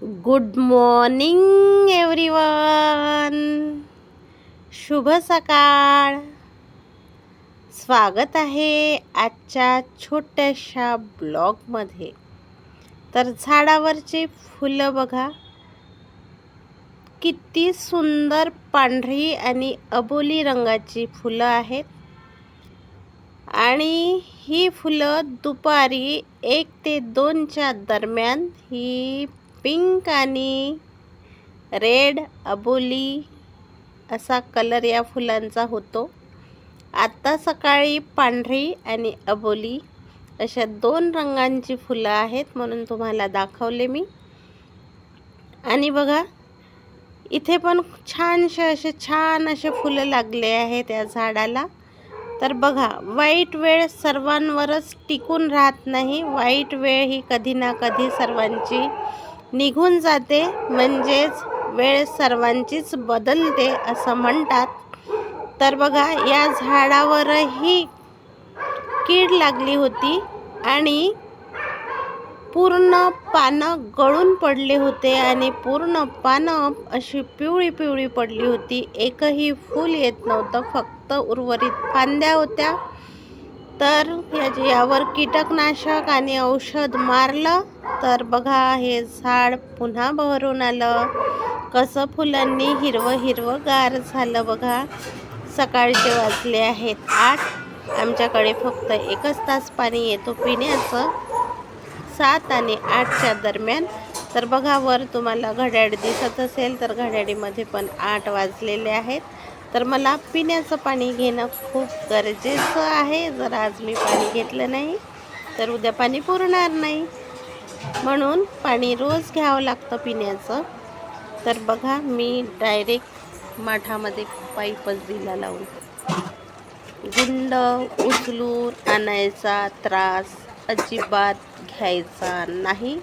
Good morning everyone. शुभ सकाळ. स्वागत आहे आजच्या छोट्याशा ब्लॉगमध्ये. तर झाडावरची फुलं बघा, किती सुंदर पांढरी आणि अबोली रंगाची फुलं आहेत. आणि ही फुलं दुपारी 1 ते 2च्या दरम्यान ही पिंक आणि रेड अबोली असा कलर या फुलांचा होतो. आता सकाळी पांढरी आणि अबोली अशा 2 रंगांची फुलं आहेत म्हणून तुम्हाला दाखवले मी. आणि बघा, इथे पण छान असे फुलं लागले आहेत या झाडाला. तर बघा, वाईट वेळ सर्वांवरच टिकून राहत नाही. वाईट वेळ ही कधी ना कधी सर्वांची निघून जाते, म्हणजेच वेळ सर्वांचीच बदलते असं म्हणतात. तर बघा, या झाडावरही कीड लागली होती आणि पूर्ण पानं गळून पडले होते आणि पूर्ण पानं अशी पिवळी पडली होती. एकही फूल येत नव्हतं, फक्त उर्वरित फांद्या होत्या. तर यावर कीटकनाशक आणि औषध मारलं तर बघा, हे झाड पुन्हा बहरून आलं. कसं फुलांनी हिरवं झालं बघा. सकाळचे वाजले आहेत 8. आमच्याकडे फक्त 1च तास पाणी येतो पिण्याचं, 7 आणि 8च्या दरम्यान. तर बघा, वर तुम्हाला घड्याळ दिसत असेल तर घड्याळीमध्ये पण 8 वाजलेले आहेत. तर मला पिण्याचं पाणी घेणं खूप गरजेचं आहे. जर आज मी पाणी घेतलं नाही तर उद्या पाणी पुरणार नाही, म्हणून पाणी रोज घ्यावं लागतं पिण्याचं. तर बघा, मी डायरेक्ट माठामध्ये पाईपच दिला लावून. गुंड उचलून आणायचा त्रास अजिबात घ्यायचा नाही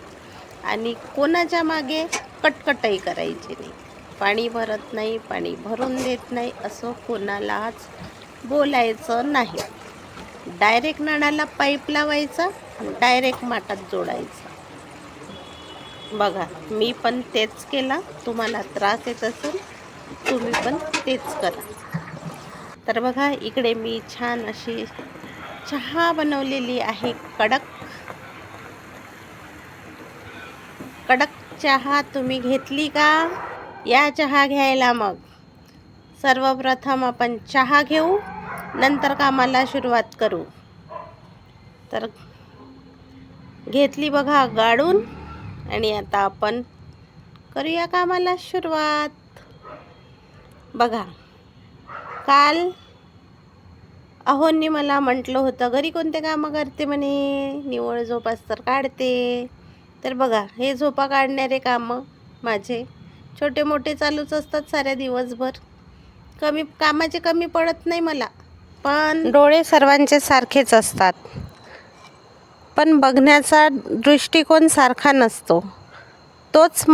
आणि कोणाच्या मागे कटकटही करायची नाही. पाणी भरत नाही, पाणी भरून देत नाही असं कोणालाच बोलायचं नाही. डायरेक्ट नळाला पाईप लावायचा, डायरेक्ट माठात जोडायचा. बघा, मी पण तेच केलं. तुम्हाला त्रास येत असेल तुम्ही पण तेच करा. तर बघा, इकडे मी छान अशी चहा बनवलेली आहे. कडक चहा तुम्ही घेतली का? या चहा घ्यायला. मग सर्वप्रथम आपण चहा घेऊ, नंतर कामाला सुरुवात करू. तर घेतली बघा गाळून आणि आता आपण करूया कामाला सुरुवात. बघा, काल अहोंनी मला म्हटलं होतं, घरी कोणते कामं करते म्हणे, निव्वळ झोपाच तर काढते. तर बघा, हे झोपा काढणारे कामं माझे छोटे मोठे चालूच असतात साऱ्या दिवसभर. कामाचे कमी पडत नाही मला. पण डोळे सर्वांचे सारखेच असतात, पण बघण्याचा दृष्टिकोन सारखा नसतो. तोच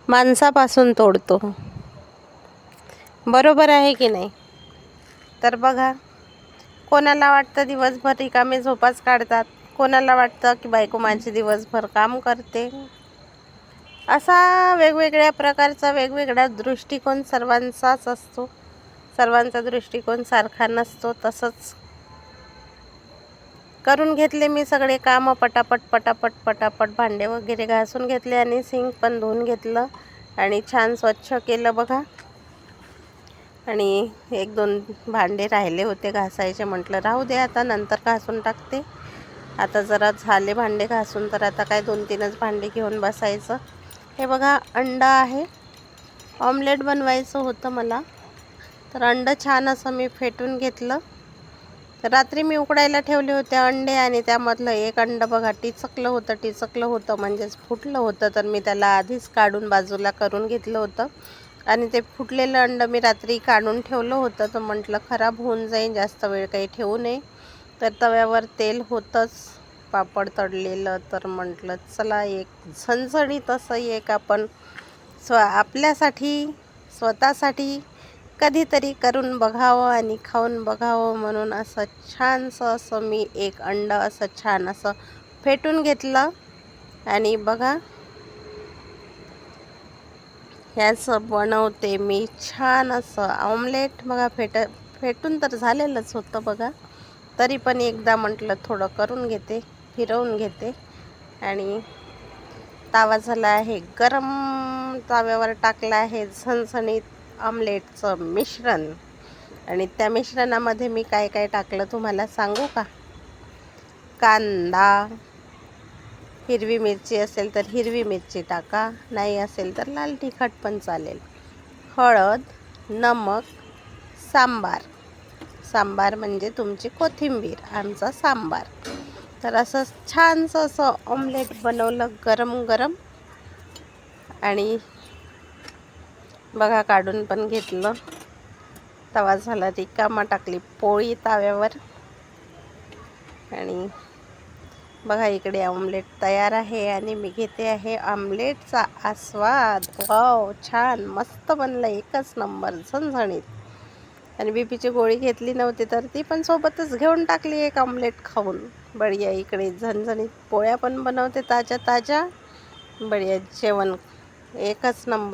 माणसापासून तोडतो. बरोबर आहे की नाही? तर बघा, कोणाला वाटतं दिवसभर रिकामे झोपाच काढतात, कोणाला वाटतं की बायको माझी दिवसभर काम करते. असा वेगवेगळ्या प्रकारचा वेगवेगळा दृष्टिकोन सर्वांचाच असतो. सर्वांचा दृष्टिकोन सारखा नसतो. तसंच करून घेतले मी सगळे कामं पटापट भांडे वगैरे घासून घेतले आणि सिंक पण धुवून घेतलं आणि छान स्वच्छ केलं बघा. आणि 1-2 भांडे राहिले होते घासायचे, म्हटलं राहू दे, आता नंतर घासून टाकते. आता जरा झाले भांडे घासून, तर आता काय 2-3च भांडे घेऊन बसायचं. हे बघा, अंडा आहे. ऑमलेट बनवायचं होतं मला, तर अंडं छान असं मी फेटून घेतलं. तर रात्री मी उकडायला ठेवले होते अंडे आणि त्यामधलं एक अंडं बघा टिचकलं होतं म्हणजेच फुटलं होतं. तर मी त्याला आधीच काढून बाजूला करून घेतलं होतं आणि ते फुटलेलं अंडं मी रात्री काढून ठेवलं होतं. तर म्हटलं खराब होऊन जाईल, जास्त वेळ काही ठेवू नये. तर तव्यावर तेल होतंच, पापड तळलेलं. तर म्हटलं चला एक झणझणीत असं एक आपण आपल्यासाठी स्वतःसाठी कधीतरी करून बघावं आणि खाऊन बघावं, म्हणून असं छानसं असं मी एक अंडं असं छान असं फेटून घेतलं. आणि बघा, ह्याचं बनवते मी छान असं ऑमलेट. बघा फेटून तर झालेलंच होतं बघा, तरी पण एकदा म्हटलं थोडं करून घेते, फिरवून घेते. आणि तावा झाला आहे गरम, ताव्यावर टाकलं आहे झणझणीत ऑमलेटचं मिश्रण. आणि त्या मिश्रणामध्ये मी काय काय टाकलं तुम्हाला सांगू का? कांदा, हिरवी मिरची असेल तर हिरवी मिरची टाका, नाही असेल तर लाल तिखट पण चालेल. हळद, नमक, सांबार म्हणजे तुमची कोथिंबीर, आमचा सांबार. तर असं छानसं असं ऑमलेट बनवलं गरम गरम. आणि बघा काढून पण घेतलं. तवा झाला रिकामा, टाकली पोळी ताव्यावर. आणि बघा इकडे ऑमलेट तयार आहे आणि मी घेते आहे ऑमलेटचा आस्वाद. वाव, छान मस्त बनलं, एकच नंबर, झणझणीत. आणि बीपीची गोळी घेतली नव्हती तर ती पण सोबतच घेऊन टाकली एक ऑमलेट खाऊन. बढिया, इकडे झणझणीत पोळ्या पण बनवते ताज्या ताज्या. बढिया जेवण, एकच नंबर.